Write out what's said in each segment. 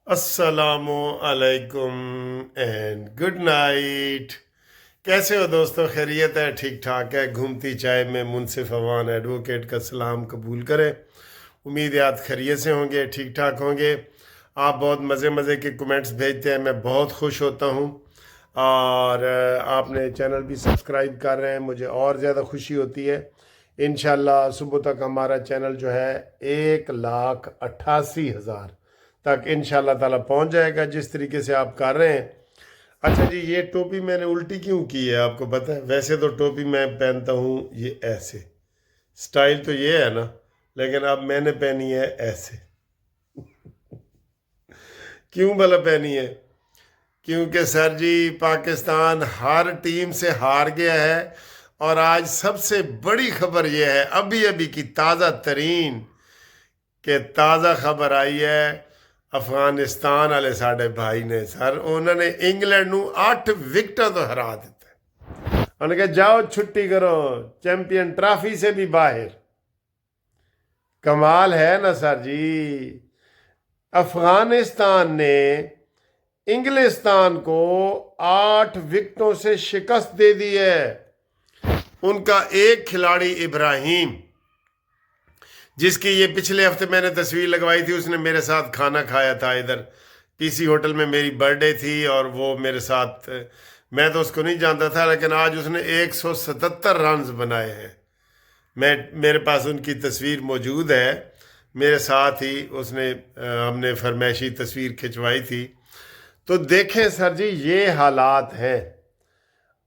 अस्सलामु अलैकुम and good night. कैसे हो दोस्तों? खैरियत है? ठीक ठाक है? घूमती चाय में मुनसिफ अवान एडवोकेट का सलाम कबूल करें। उम्मीद है आप खैरियत से होंगे, ठीक ठाक होंगे। आप बहुत मज़े मज़े के कमेंट्स भेजते हैं, मैं बहुत खुश होता हूँ। और आपने चैनल भी सब्सक्राइब कर रहे हैं, मुझे और ज़्यादा खुशी होती है। इंशाल्लाह सुबह तक हमारा चैनल जो है 1,88,000 तक इंशाल्लाह ताला पहुंच जाएगा, जिस तरीके से आप कर रहे हैं। अच्छा जी, ये टोपी मैंने उल्टी क्यों की है आपको पता है? वैसे तो टोपी मैं पहनता हूँ ये ऐसे, स्टाइल तो ये है ना, लेकिन अब मैंने पहनी है ऐसे। क्यों भला पहनी है? क्योंकि सर जी पाकिस्तान हर टीम से हार गया है। और आज सबसे बड़ी खबर यह है, अभी अभी की ताज़ा तरीन कि ताज़ा खबर आई है, अफगानिस्तान वाले साढ़े भाई ने सर उन्होंने इंग्लैंड ਨੂੰ 8 विकेटों तो हरा दिता। उन्होंने कहा जाओ छुट्टी करो, चैंपियन ट्रॉफी से भी बाहर। कमाल है ना सर जी। अफगानिस्तान ने इंग्लिस्तान को 8 विकेटों से शिकस्त दे दी है। उनका एक खिलाड़ी इब्राहिम, जिसकी ये पिछले हफ्ते मैंने तस्वीर लगवाई थी, उसने मेरे साथ खाना खाया था इधर पीसी होटल में। मेरी बर्थडे थी और वो मेरे साथ, मैं तो उसको नहीं जानता था, लेकिन आज उसने 177 रन्स बनाए हैं। मेरे पास उनकी तस्वीर मौजूद है, मेरे साथ ही उसने हमने फरमाइशी तस्वीर खिंचवाई थी। तो देखें सर जी, ये हालात हैं।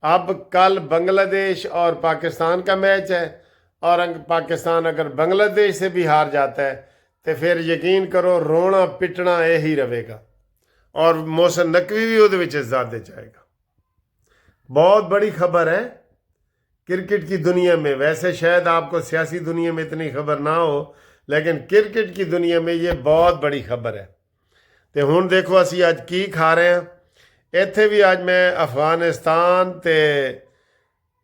अब कल बांग्लादेश और पाकिस्तान का मैच है, और पाकिस्तान अगर बांग्लादेश से भी हार जाता है तो फिर यकीन करो रोना पिटना यही रहेगा। और मोहसिन नकवी भी ਉਹਦੇ ਵਿੱਚ ज़्यादा जाएगा। बहुत बड़ी खबर है क्रिकेट की दुनिया में। वैसे शायद आपको सियासी दुनिया में इतनी खबर ना हो, लेकिन क्रिकेट की दुनिया में ये बहुत बड़ी खबर है। तो हुण देखो असी आज की खा रहे हैं। ਇੱਥੇ भी आज मैं अफगानिस्तान ते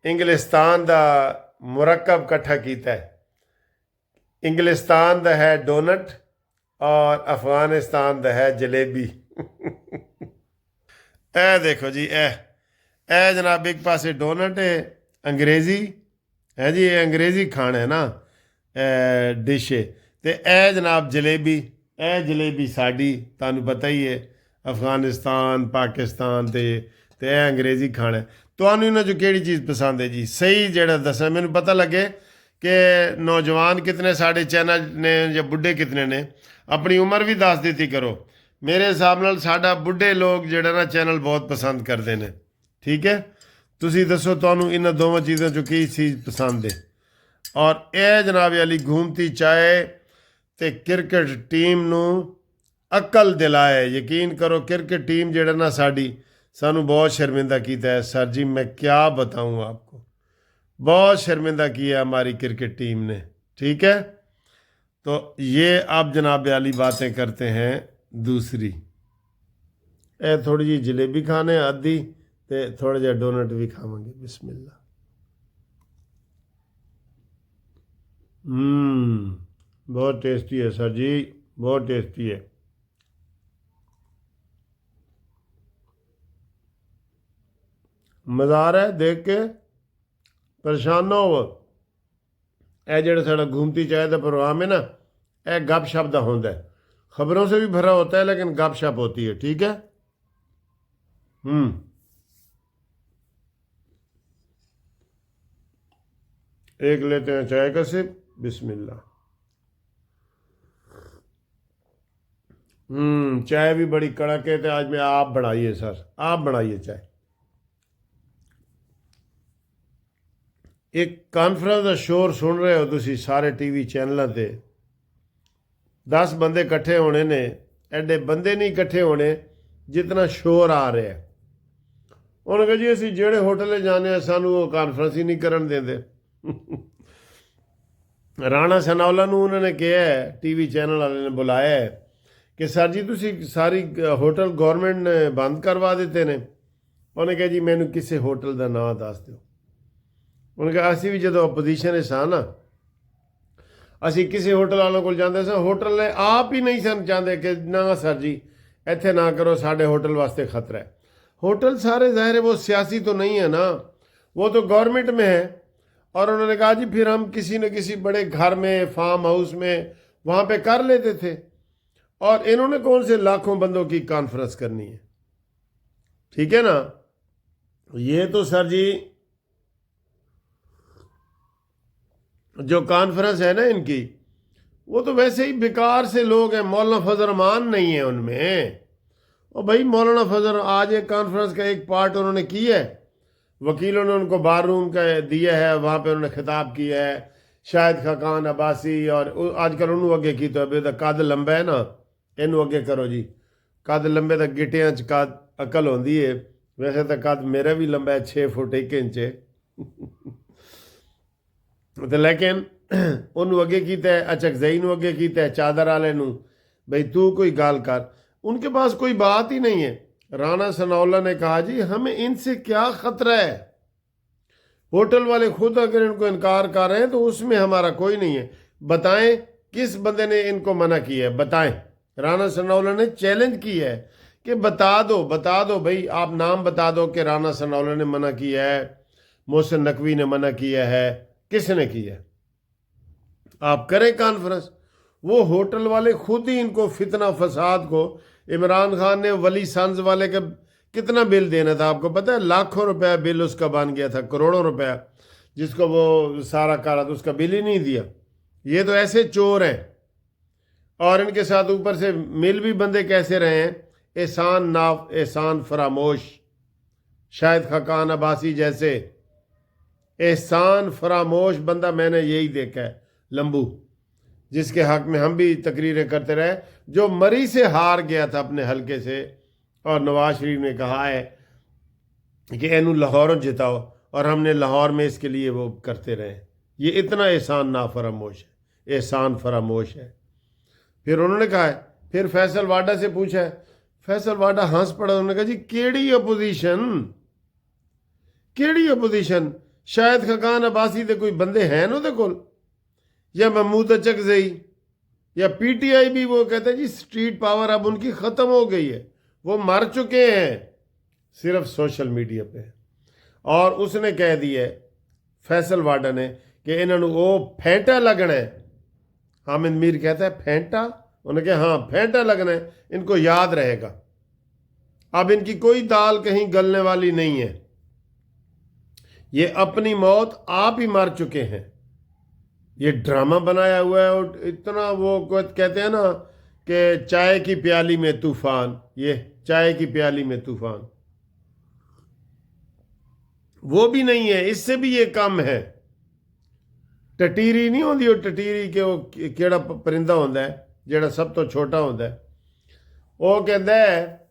इंग्लिस्तान का मुरक्कब इकट्ठा किया है। इंग्लिस्तान का है डोनट और अफगानिस्तान का है जलेबी। ए देखो जी, ए जनाब एक पासे डोनट है अंग्रेज़ी है जी, ये अंग्रेज़ी खाना है ना डिश है। तो ए जनाब जलेबी, ए जलेबी साड़ी तुहानू पता ही है, अफगानिस्तान पाकिस्तान ते ए अंग्रेज़ी खाना है। ਤੁਹਾਨੂੰ ਇਹਨਾਂ 'ਚੋਂ ਕਿਹੜੀ ਚੀਜ਼ ਪਸੰਦ ਹੈ ਜੀ? ਸਹੀ ਜਿਹੜਾ ਦੱਸਣਾ, ਮੈਨੂੰ ਪਤਾ ਲੱਗੇ ਕਿ ਨੌਜਵਾਨ ਕਿਤਨੇ ਸਾਡੇ ਚੈਨਲ ਨੇ ਜਾਂ ਬੁੱਢੇ ਕਿਤਨੇ ਨੇ। ਆਪਣੀ ਉਮਰ ਵੀ ਦੱਸ ਦਿੱਤੀ ਕਰੋ। ਮੇਰੇ ਹਿਸਾਬ ਨਾਲ ਸਾਡਾ ਬੁੱਢੇ ਲੋਕ ਜਿਹੜਾ ਨਾ ਚੈਨਲ ਬਹੁਤ ਪਸੰਦ ਕਰਦੇ ਨੇ। ਠੀਕ ਹੈ, ਤੁਸੀਂ ਦੱਸੋ ਤੁਹਾਨੂੰ ਇਹਨਾਂ ਦੋਵਾਂ ਚੀਜ਼ਾਂ 'ਚੋਂ ਕੀ ਚੀਜ਼ ਪਸੰਦ ਹੈ। ਔਰ ਇਹ ਜਨਾਬ ਵਾਲੀ ਘੂਮਤੀ ਚਾਏ ਤੇ ਕ੍ਰਿਕਟ ਟੀਮ ਨੂੰ अकल दिलाए। यकीन करो क्रिकेट टीम जेड़ा ना साड़ी सानू बहुत शर्मिंदा किया है सर जी। मैं क्या बताऊँ आपको, बहुत शर्मिंदा किया हमारी क्रिकेट टीम ने। ठीक है, तो ये आप जनाब वाली बातें करते हैं। दूसरी ए थोड़ी जी जलेबी खाने आधी ते थोड़ा जिहा डोनट भी खावांगे। बिस्मिल्लाह। बहुत टेस्टी है सर जी, बहुत टेस्टी है। मज़ा आ रहा है देख के, परेशान ना हो। यह जो साड़ा घूमती चाय का प्रोग्राम है ना, यह गप शप का होता है। खबरों से भी भरा होता है लेकिन गप शप होती है। ठीक है। एक लेते हैं चाय का सिप। बिस्मिल्लाह। चाय भी बड़ी कड़क है। तो आज मैं आप बनाइए सर, आप बनाइए चाय। एक कॉन्फ्रेंस का शोर सुन रहे हो तुसी सारे टीवी चैनलों ते। 10 बंदे इकट्ठे होने ने, एडे बंदे नहीं इकट्ठे होने जितना शोर आ रहा है। उन्होंने कहा जी असी जेड़े होटल जाने सानू वो कॉन्फ्रेंस ही नहीं करन देंदे। राणा सनावला नूं उन्होंने कहा है, टीवी चैनल वाले ने बुलाया है कि सर जी तुसी सारी होटल गवर्नमेंट ने बंद करवा दिते ने। उन्होंने कहा जी मैनू किसी होटल का नाम दस दो। उन्होंने कहा असी भी जो अपोजिशन सा ना, असी किसी होटल वालों को जाते स, होटल ने आप ही नहीं सन चाहते कि ना सर जी ਇੱਥੇ ਨਾ ਕਰੋ, ਸਾਡੇ होटल वास्ते खतरा है। होटल सारे ज़ाहिर है वो सियासी तो नहीं है ना, वो तो गवर्नमेंट में है। और उन्होंने कहा जी फिर हम किसी न किसी बड़े घर में, फार्म हाउस में, वहाँ पे कर लेते थे। और इन्होंने कौन से लाखों बंदों की कॉन्फ्रेंस करनी है, ठीक है ना। ये तो सर जी जो कॉन्फ्रेंस है ना इनकी, वो तो वैसे ही बेकार से लोग हैं। मौलाना फजल रहमान नहीं है उनमें। और भाई मौलाना फजल आज एक कॉन्फ्रेंस का एक पार्ट उन्होंने किया है, वकीलों ने उनको बार रूम का दिया है, वहाँ पे उन्होंने खिताब किया है। शाहिद खाकान अब्बासी और आजकल उन्होंने अगे की तो अभी तक कद लंबा है ना, इनू अगे करो जी। कद लंबे तक गिटियां च कद अकल होंदी है। वैसे तो कद मेरा भी लंबा है 6 फुट 1 इंच है। तो लेकिन उन्होंने अगे किया है, अचकजई नू अगे किया है, चादर वाले नू, भाई तू कोई गाल कर। उनके पास कोई बात ही नहीं है। राना सनाउल्लाह ने कहा जी हमें इनसे क्या खतरा है, होटल वाले खुद अगर इनको इनकार कर रहे हैं तो उसमें हमारा कोई नहीं है। बताएं किस बंदे ने इनको मना किया है, बताएं। राना सनाउल्लाह ने चैलेंज किया है कि बता दो भाई, आप नाम बता दो कि राना सनाउल्लाह ने मना किया है, मोहसिन नकवी ने मना किया है, किसने किया है। आप करें कॉन्फ्रेंस। वो होटल वाले खुद ही इनको फितना फसाद को, इमरान खान ने वली सन्स वाले का कितना बिल देना था आपको पता है? लाखों रुपया बिल उसका बन गया था, करोड़ों रुपया, जिसको वो सारा करा था, उसका बिल ही नहीं दिया। ये तो ऐसे चोर हैं। और इनके साथ ऊपर से मिल भी बंदे कैसे रहे हैं, एहसान फरामोश, शाहिद खाकान अब्बासी जैसे एहसान फरामोश बंदा मैंने यही देखा है, लंबू, जिसके हक में हम भी तकरीरें करते रहे, जो मरी से हार गया था अपने हलके से। और नवाज शरीफ ने कहा है कि इनू लाहौर जिताओ, और हमने लाहौर में इसके लिए वो करते रहे। ये इतना एहसान ना फरामोश है, एहसान फरामोश है। फिर उन्होंने कहा है, फिर फैसल वाडा से पूछा है, फैसल वाडा हंस पड़ा। उन्होंने कहा जी केड़ी अपोजिशन, शायद खाकान अब्बासी दे कोई बंदे हैं उहदे कोल, या महमूद अचकजई या पीटीआई भी। वो कहते हैं जी स्ट्रीट पावर अब उनकी ख़त्म हो गई है, वो मर चुके हैं, सिर्फ सोशल मीडिया पे। और उसने कह दिया है फैसल वाडा ने कि इन्होंने वो फेंटा लगना है। हामिद मीर कहता है फेंटा, उन्होंने कहा हाँ फेंटा लगना है, इनको याद रहेगा। अब इनकी कोई दाल कहीं गलने वाली नहीं है, ये अपनी मौत आप ही मार चुके हैं। ये ड्रामा बनाया हुआ है। और इतना वो कहते हैं ना कि चाय की प्याली में तूफान, ये चाय की प्याली में तूफान, वो भी नहीं है, इससे भी ये कम है। टटीरी नहीं होती, वो टटीरी के वो केड़ा परिंदा होता है जेड़ा सब तो छोटा होता है, वो कहता है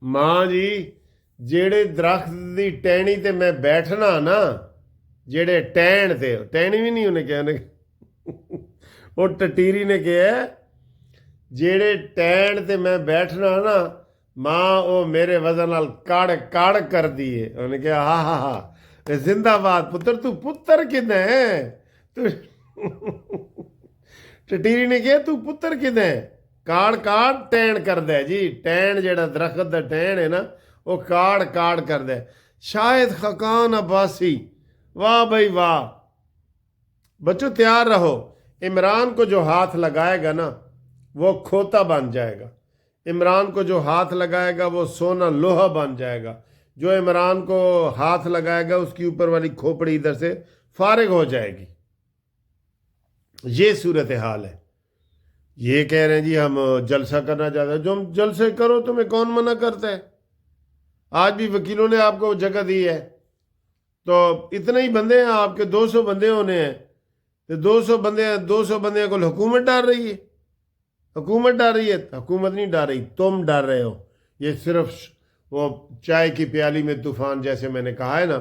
मां जी जेड़े दरख्त की टहनी ते मैं बैठना ना, जेड़े टहन थे, टहनी भी नहीं उन्हें कहा, वो टटीरी ने कहा जेड़े टहन ते मैं बैठना ना मां, वो मेरे वजन नाल काड़ काड़ कर दिए। उन्हें कहा हा जिंदाबाद पुत्र, तू पुत्र किदा है तू। टटीरी ने कहा तू पुत्र किदा है, काड़ काड़ टहन कर दे जी। टहन जेड़ा दरख्त दा टहन है ना, वो काड़ काड़ कर दे। शाहिद खाकान अब्बासी, वाह भाई वाह। बच्चों तैयार रहो, इमरान को जो हाथ लगाएगा ना वो खोता बन जाएगा। इमरान को जो हाथ लगाएगा वो सोना लोहा बन जाएगा। जो इमरान को हाथ लगाएगा उसकी ऊपर वाली खोपड़ी इधर से फारिग हो जाएगी। ये सूरत हाल है। ये कह रहे हैं जी हम जलसा करना चाहते हैं, जो हम जलसे करो तुम्हें कौन मना करता है। आज भी वकीलों ने आपको जगह दी है, तो इतने ही बंदे हैं आपके, 200 बंदे होने हैं, तो 200 बंदे को हुकूमत डाल रही है। हुकूमत डाल रही है, हुकूमत नहीं डाल रही, तुम डाल रहे हो। ये सिर्फ वो चाय की प्याली में तूफान जैसे मैंने कहा है ना,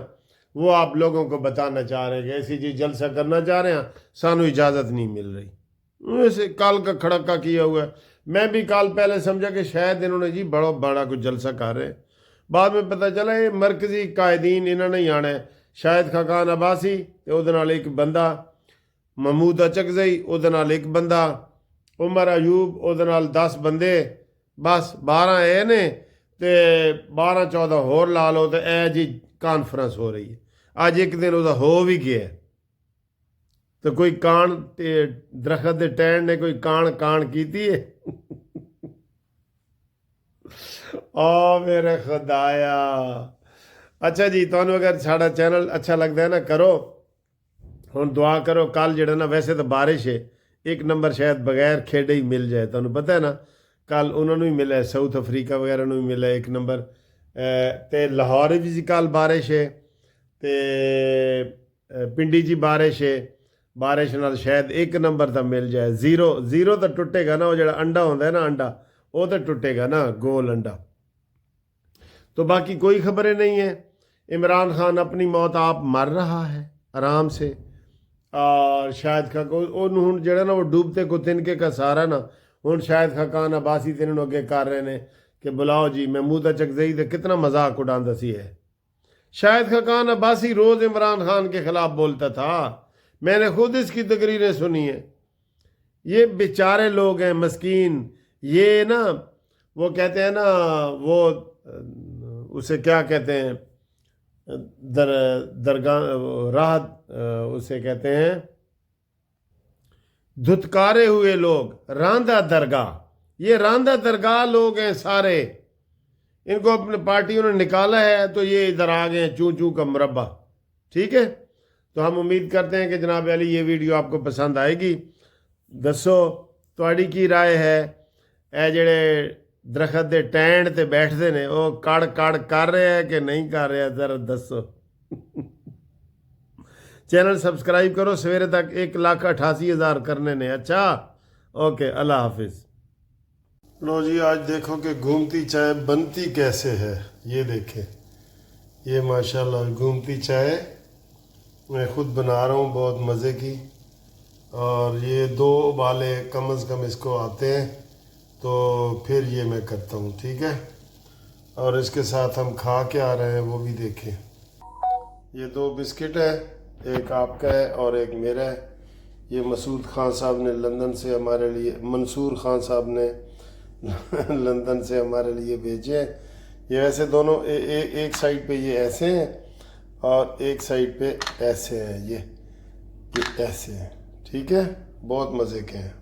वो आप लोगों को बताना चाह रहे हैं कि ऐसी चीज जलसा करना चाह रहे हैं, सानू इजाज़त नहीं मिल रही। वैसे काल का खड़का किया हुआ है। मैं भी काल पहले समझा कि शायद इन्होंने जी बड़ा बड़ा कुछ जलसा कर रहे हैं, बाद में पता चला ये मरकजी कायदीन इन्होंने ही आना है। शाहिद खाकान अब्बासी ते उहदे नाल एक बंदा, महमूद अचकजई उहदे नाल एक बंदा, उमर अयूब उहदे नाल 10 बंदे, بس 12 اے نے تے 12-14 ہور لا لو تے اے جی کانفرنس ہو رہی ہے. اج ایک دن وہ ہو بھی گیا ہے. تو کوئی کان درخت دے ٹہن نے کوئی کان کیتی ہے. میرے خدایا. اچھا جی تمہیں اگر ساڑا چینل اچھا لگتا ہے نا کرو ہن دعا کرو. کل جڑا نا ویسے تو بارش ہے 1 نمبر شاید بغیر کھیڈے ہی مل جائے. تمہیں پتہ ہے نا کل انہوں نے بھی ملا ہے ساؤتھ افریقہ وغیرہ بھی ملا ہے 1 نمبر. تے لاہور بھی کل بارش ہے تے پنڈی جی بارش ہے. بارش نال شاید 1 نمبر تا مل جائے. زیرو تو ٹوٹے گا نا. وہ جڑا انڈا ہوتا ہے نا انڈا وہ تو ٹوٹے گا نا گول انڈا. تو باقی کوئی خبریں نہیں ہیں. عمران خان اپنی موت آپ مر رہا ہے آرام سے. اور شاہد خاقان ہوں جڑا نا وہ ڈوبتے کو تنکے کا سارا نا ہوں شاہد خاقان عباسی تینوں اگے کر رہے ہیں کہ بلاؤ جی محمودہ چکزئی تے کتنا مذاق اڑاندا سی ہے. شاہد خاقان عباسی روز عمران خان کے خلاف بولتا تھا. میں نے خود اس کی تقریریں سنی ہیں. یہ بیچارے لوگ ہیں مسکین. یہ نا وہ کہتے ہیں نا وہ اسے کیا کہتے ہیں درگاہ راحت اسے کہتے ہیں دھتکارے ہوئے لوگ راندہ درگاہ. یہ راندہ درگاہ لوگ ہیں سارے. ان کو اپنے پارٹیوں نے نکالا ہے تو یہ ادھر آ گئے ہیں چوں کا مربع. ٹھیک ہے تو ہم امید کرتے ہیں کہ جناب علی یہ ویڈیو آپ کو پسند آئے گی. دسو تہاڈی کی رائے ہے. اے جڑے درخت دے ٹینڈ تے بیٹھتے نے وہ کڑ کر رہے ہیں کہ نہیں کر رہے ذرا دسو. چینل سبسکرائب کرو. سویرے تک 1,88,000 کرنے نے. اچھا اوکے اللہ حافظ. لو جی آج دیکھو کہ گھومتی چائے بنتی کیسے ہے. یہ دیکھیں یہ ماشاءاللہ گھومتی چائے میں خود بنا رہا ہوں بہت مزے کی. اور یہ 2 ابالے کم از کم اس کو آتے ہیں تو پھر یہ میں کرتا ہوں. ٹھیک ہے اور اس کے ساتھ ہم کھا کے آ رہے ہیں وہ بھی دیکھیں. یہ 2 بسکٹ ہے. ایک آپ کا ہے اور ایک میرا ہے. یہ مسعود خان صاحب نے لندن سے ہمارے لیے منصور خان صاحب نے لندن سے ہمارے لیے بھیجے ہیں. یہ ویسے دونوں ایک سائڈ پہ یہ ایسے ہیں اور ایک سائڈ پہ ایسے ہیں. یہ ایسے ہیں. ٹھیک ہے بہت مزے کے ہیں.